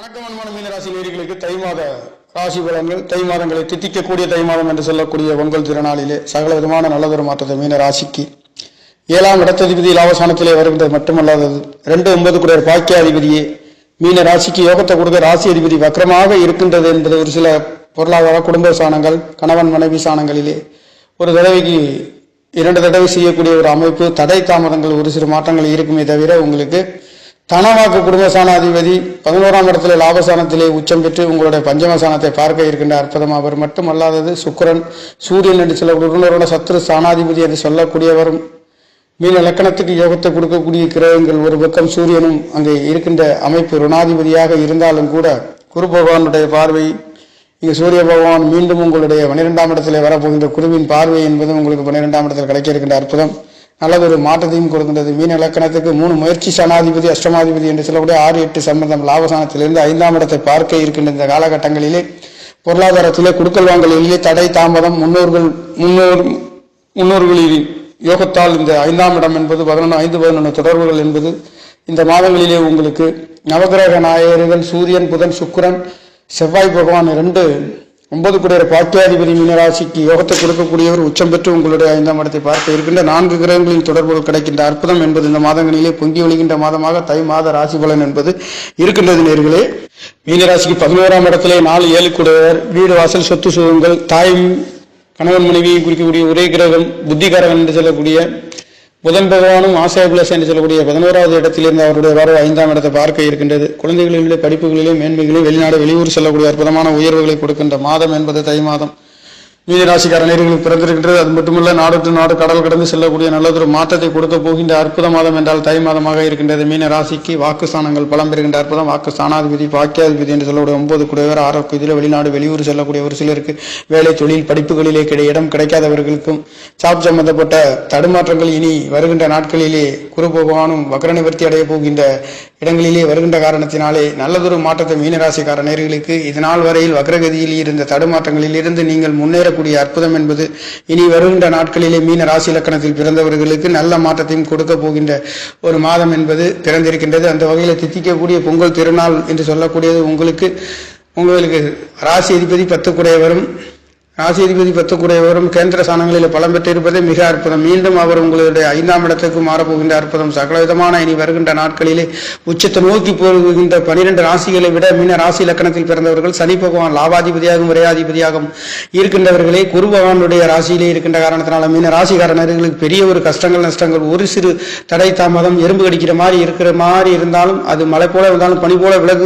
வணக்கம் அன்பான மீன ராசி நேயர்களுக்கு தை மாத ராசி பலன்கள். தை மாதங்களை தித்திக்கக்கூடிய தை மாதம் என்று சொல்லக்கூடிய பொங்கல் திருநாளிலே சகல விதமான நல்லதொரு மாற்றத்தை மீன ராசிக்கு 7ஆம் இடத்ததிபதி லாபஸ்தானத்திலே வருகின்றது மட்டுமல்லாதது 2-9 கூடிய பாக்கியாதிபதியே மீன ராசிக்கு யோகத்தை கொடுக்க ராசி அதிபதி வக்ரமாக இருக்கின்றது என்பது ஒரு சில பொருளாதார குடும்ப சாணங்கள் கணவன் மனைவி சாணங்களிலே ஒரு தடவைக்கு 2 தடவை செய்யக்கூடிய ஒரு அமைப்பு. தடை தாமதங்கள் ஒரு சிறு மாற்றங்கள் இருக்குமே தவிர உங்களுக்கு தனவாக்கு குடும்ப சாணாதிபதி 11ஆம் இடத்துல லாபஸ்தானத்திலே உச்சம் பெற்று உங்களுடைய பஞ்சமஸ்தானத்தை பார்க்க இருக்கின்ற அற்புதம். அவர் மட்டுமல்லாதது சுக்கிரன் சூரியன் என்று சொல்லக்கூடிய சத்ரு சாணாதிபதி என்று சொல்லக்கூடியவரும் மீன லக்கணத்துக்கு யோகத்தை கொடுக்கக்கூடிய கிரகங்கள் ஒரு பக்கம் சூரியனும் அங்கே இருக்கின்ற அமைப்பு ருணாதிபதியாக இருந்தாலும் கூட குரு பகவானுடைய பார்வை இங்கு சூரிய பகவான் மீண்டும் உங்களுடைய 12ஆம் இடத்திலே வரப்போகின்ற குருவின் பார்வை என்பது உங்களுக்கு 12ஆம் இடத்தில் கிடைக்க இருக்கின்ற அற்புதம் நல்லதொரு மாற்றத்தையும் கொடுக்கின்றது. மீன இலக்கணத்துக்கு 3 முயற்சி சனாதிபதி அஷ்டமாதிபதி என்று சொல்லக்கூடிய 6-8 சம்பந்தம் லாபஸ்தானத்திலிருந்து 5ஆம் இடத்தை பார்க்க இருக்கின்ற இந்த காலகட்டங்களிலே பொருளாதாரத்திலே குடுக்கல் வாங்கலிலே தடை தாமதம் முன்னோர்களின் யோகத்தால் இந்த 5ஆம் இடம் என்பது 5-11 தொடர்புகள் என்பது இந்த மாதங்களிலே உங்களுக்கு நவகிரக நாயகர்கள் சூரியன் புதன் சுக்கிரன் செவ்வாய் பகவான் 9 கூடிய பாக்கியாதிபதி மீனராசிக்கு யோகத்தை கொடுக்கக்கூடியவர் உச்சம் பெற்று உங்களுடைய 5ஆம் இடத்தை பார்க்க இருக்கின்ற 4 கிரகங்களின் தொடர்புகள் கிடைக்கின்ற அற்புதம் என்பது இந்த மாதங்களிலே பொங்கி ஒழுகின்ற மாதமாக தை மாத ராசி பலன் என்பது இருக்கின்றது. நேர்களே, மீனராசிக்கு 11ஆம் இடத்திலே 4-7 கூடியவர் வீடு வாசல் சொத்து சுகங்கள் தாய் கணவன் மனைவியை குறிக்கக்கூடிய ஒரே கிரகம் புத்திகாரகன் என்று சொல்லக்கூடிய புதன் பகவானும் ஆசைபிளஸ் என்று சொல்லக்கூடிய 11ஆவது இடத்திலிருந்து அவருடைய வரவு 5ஆம் இடத்தை பார்க்க இருக்கின்றது. குழந்தைகளிலே படிப்புகளிலே மேன்மைகளே வெளிநாடு வெளியூர் செல்லக்கூடிய அற்புதமான உயர்வுகளை கொடுக்கின்ற மாதம் என்பது தை மாதம் மீனராசிக்கார நேயர்களுக்கு பிறந்திருக்கின்றது. அது மட்டுமல்ல நாடு நாடு கடல் கடந்து செல்லக்கூடிய நல்லதொரு மாற்றத்தை கொடுக்க போகின்ற அற்புத மாதம் என்றால் தை மாதமாக இருக்கின்றது. மீன ராசிக்கு வாக்குஸ்தானங்கள் பலம் பெறுகின்ற அற்புதம். வாக்கு ஸ்தானாதிபதி பாக்கியாதிபதி என்று சொல்லக்கூடிய 9 கூடியவர் ஆரோக்கியத்தில் வெளிநாடு வெளியூர் செல்லக்கூடிய ஒரு சிலருக்கு வேலை தொழில் படிப்புகளிலே இடம் கிடைக்காதவர்களுக்கும் ஜாப் சம்பந்தப்பட்ட தடுமாற்றங்கள் இனி வருகின்ற நாட்களிலே குரு பகவானும் வக்ர நிவர்த்தி அடைய போகின்ற இடங்களிலே வருகின்ற காரணத்தினாலே நல்லதொரு மாற்றத்தை மீனராசிக்கார நேயர்களுக்கு இதனால் வரையில் வக்ரகதியில் இருந்த தடுமாற்றங்களில் இருந்து நீங்கள் முன்னேறக்கூடிய அற்புதம் என்பது இனி வருகின்ற நாட்களிலே மீன ராசி இலக்கணத்தில் பிறந்தவர்களுக்கு நல்ல மாற்றத்தையும் கொடுக்க போகின்ற ஒரு மாதம் என்பது பிறந்திருக்கின்றது. அந்த வகையில் தித்திக்கக்கூடிய பொங்கல் திருநாள் என்று சொல்லக்கூடியது உங்களுக்கு ராசி அதிபதி 10 கூடையவரும் ராசி அதிபதி 10 கூடையவரும் கேந்திர ஸ்தானங்களில் பலம் பெற்றிருப்பதே மிக அற்புதம். மீண்டும் அவர் உங்களுடைய 5ஆம் இடத்துக்கு மாறப்போகின்ற அற்புதம். சகலவிதமான இனி வருகின்ற நாட்களிலே உச்சத்தை நோக்கி போகின்ற 12 ராசிகளை விட மீன ராசி இலக்கணத்தில் பிறந்தவர்கள் சனி பகவான் லாபாதிபதியாகவும் விரையாதிபதியாகவும் இருக்கின்றவர்களே குரு பகவானுடைய ராசியிலே இருக்கின்ற காரணத்தினால மீன ராசிக்காரர்களுக்கு பெரிய ஒரு கஷ்டங்கள் நஷ்டங்கள் ஒரு சிறு தடை தாமதம் எறும்பு கடிக்கிற மாதிரி இருந்தாலும் அது மழை போல இருந்தாலும் பனி போல விலகு